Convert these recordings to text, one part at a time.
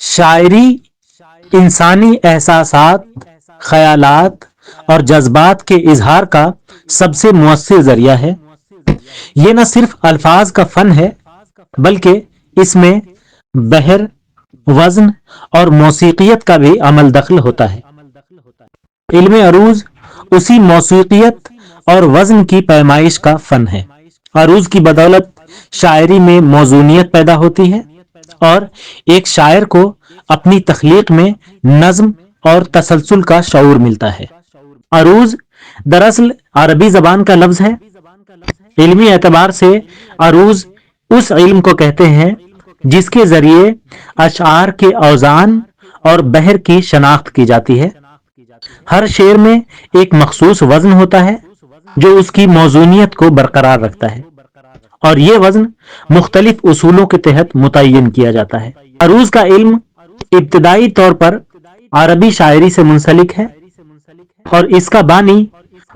شاعری انسانی احساسات، خیالات اور جذبات کے اظہار کا سب سے مؤثر ذریعہ ہے۔ یہ نہ صرف الفاظ کا فن ہے بلکہ اس میں بحر، وزن اور موسیقیت کا بھی عمل دخل ہوتا ہے۔ علم عروض اسی موسیقیت اور وزن کی پیمائش کا فن ہے۔ عروض کی بدولت شاعری میں موزونیت پیدا ہوتی ہے اور ایک شاعر کو اپنی تخلیق میں نظم اور تسلسل کا شعور ملتا ہے۔ عروض دراصل عربی زبان کا لفظ ہے۔ علمی اعتبار سے عروض اس علم کو کہتے ہیں جس کے ذریعے اشعار کے اوزان اور بحر کی شناخت کی جاتی ہے۔ ہر شعر میں ایک مخصوص وزن ہوتا ہے جو اس کی موزونیت کو برقرار رکھتا ہے، اور یہ وزن مختلف اصولوں کے تحت متعین کیا جاتا ہے۔ عروض کا علم ابتدائی طور پر عربی شاعری سے منسلک ہے اور اس کا بانی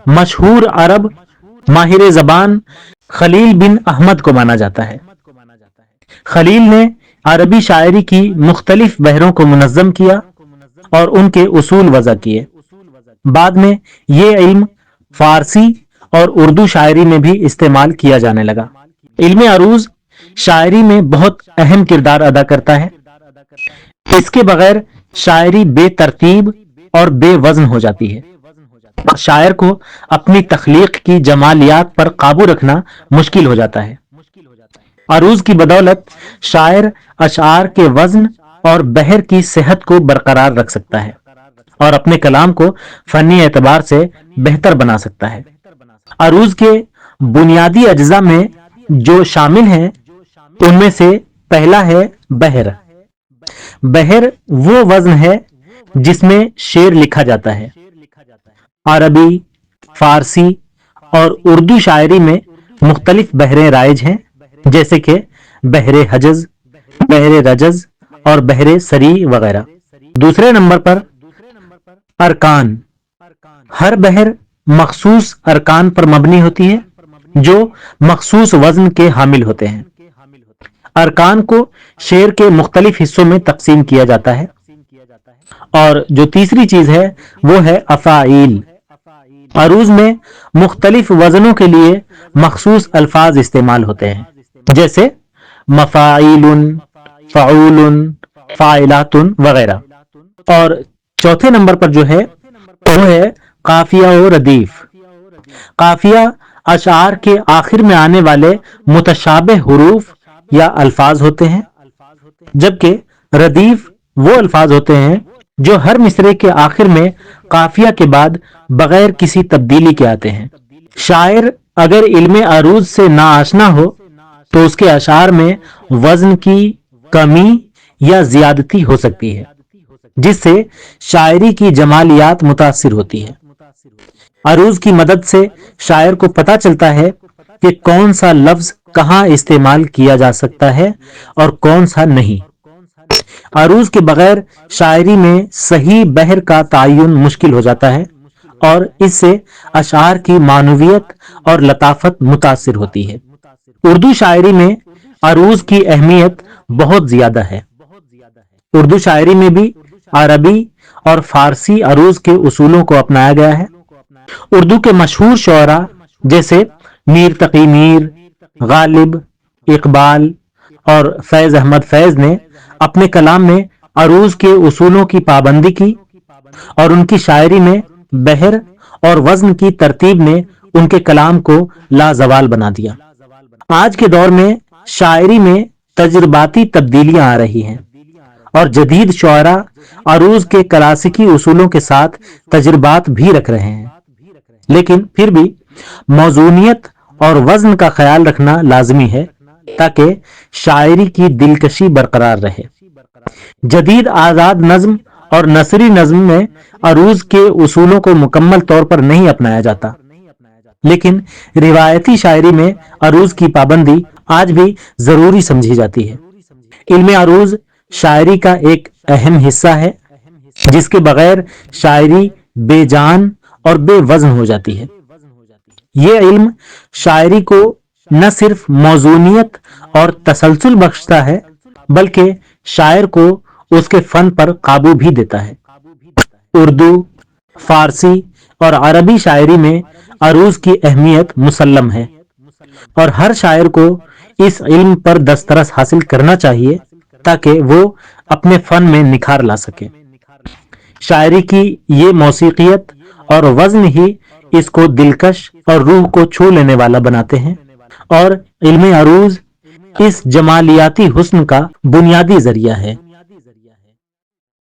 مشہور عرب ماہر زبان خلیل بن احمد کو مانا جاتا ہے۔ خلیل نے عربی شاعری کی مختلف بحروں کو منظم کیا اور ان کے اصول وضع کیے۔ بعد میں یہ علم فارسی اور اردو شاعری میں بھی استعمال کیا جانے لگا۔ علم عروض شاعری میں بہت اہم کردار ادا کرتا ہے۔ اس کے بغیر شاعری بے ترتیب اور بے وزن ہو جاتی ہے۔ شاعر کو اپنی تخلیق کی جمالیات پر قابو رکھنا مشکل ہو جاتا ہے۔ عروض کی بدولت شاعر اشعار کے وزن اور بحر کی صحت کو برقرار رکھ سکتا ہے اور اپنے کلام کو فنی اعتبار سے بہتر بنا سکتا ہے۔ عروض کے بنیادی اجزاء میں جو شامل ہیں ان میں سے پہلا ہے بحر۔ بحر وہ وزن ہے جس میں شعر لکھا جاتا ہے۔ عربی، فارسی اور اردو شاعری میں مختلف بحریں رائج ہیں، جیسے کہ بحر حجز، بحر رجز اور بحر سری وغیرہ۔ دوسرے نمبر پر ارکان۔ ہر بحر مخصوص ارکان پر مبنی ہوتی ہے جو مخصوص وزن کے حامل ہوتے ہیں۔ ارکان کو شعر کے مختلف حصوں میں تقسیم کیا جاتا ہے، اور جو تیسری چیز ہے وہ ہے افاعیل۔ عروض میں مختلف وزنوں کے لیے مخصوص الفاظ استعمال ہوتے ہیں، جیسے مفاعیل، فعول، فاعلات وغیرہ۔ اور چوتھے نمبر پر جو ہے وہ ہے قافیہ و ردیف۔ قافیہ اشعار کے آخر میں آنے والے متشابہ حروف یا الفاظ ہوتے ہیں، جبکہ ردیف وہ الفاظ ہوتے ہیں جو ہر مصرعے کے آخر میں قافیہ کے بعد بغیر کسی تبدیلی کے آتے ہیں۔ شاعر اگر علم عروض سے ناآشنا ہو تو اس کے اشعار میں وزن کی کمی یا زیادتی ہو سکتی ہے، جس سے شاعری کی جمالیات متاثر ہوتی ہے۔ عروض کی مدد سے شاعر کو پتہ چلتا ہے کہ کون سا لفظ کہاں استعمال کیا جا سکتا ہے اور کون سا نہیں۔ عروض کے بغیر شاعری میں صحیح بحر کا تعین مشکل ہو جاتا ہے اور اس سے اشعار کی معنویت اور لطافت متاثر ہوتی ہے۔ اردو شاعری میں عروض کی اہمیت بہت زیادہ ہے۔ اردو شاعری میں بھی عربی اور فارسی عروض کے اصولوں کو اپنایا گیا ہے۔ اردو کے مشہور شعراء جیسے میر تقی میر، غالب، اقبال اور فیض احمد فیض نے اپنے کلام میں عروض کے اصولوں کی پابندی کی اور ان کی شاعری میں بحر اور وزن کی ترتیب نے ان کے کلام کو لازوال بنا دیا۔ آج کے دور میں شاعری میں تجرباتی تبدیلیاں آ رہی ہیں اور جدید شعراء عروض کے کلاسیکی اصولوں کے ساتھ تجربات بھی رکھ رہے ہیں، لیکن پھر بھی موزونیت اور وزن کا خیال رکھنا لازمی ہے تاکہ شاعری کی دلکشی برقرار رہے۔ جدید آزاد نظم اور نثری نظم میں عروض کے اصولوں کو مکمل طور پر نہیں اپنایا جاتا، لیکن روایتی شاعری میں عروض کی پابندی آج بھی ضروری سمجھی جاتی ہے۔ علم عروض شاعری کا ایک اہم حصہ ہے جس کے بغیر شاعری بے جان اور بے وزن ہو جاتی ہے۔ یہ علم شاعری کو نہ صرف موزونیت اور تسلسل بخشتا ہے بلکہ شاعر کو اس کے فن پر قابو بھی دیتا ہے۔ اردو، فارسی اور عربی شاعری میں عروض کی اہمیت مسلم ہے، اور ہر شاعر کو اس علم پر دسترس حاصل کرنا چاہیے تاکہ وہ اپنے فن میں نکھار لا سکے۔ شاعری کی یہ موسیقیت اور وزن ہی اس کو دلکش اور روح کو چھو لینے والا بناتے ہیں، اور علم عروض اس جمالیاتی حسن کا بنیادی ذریعہ ہے۔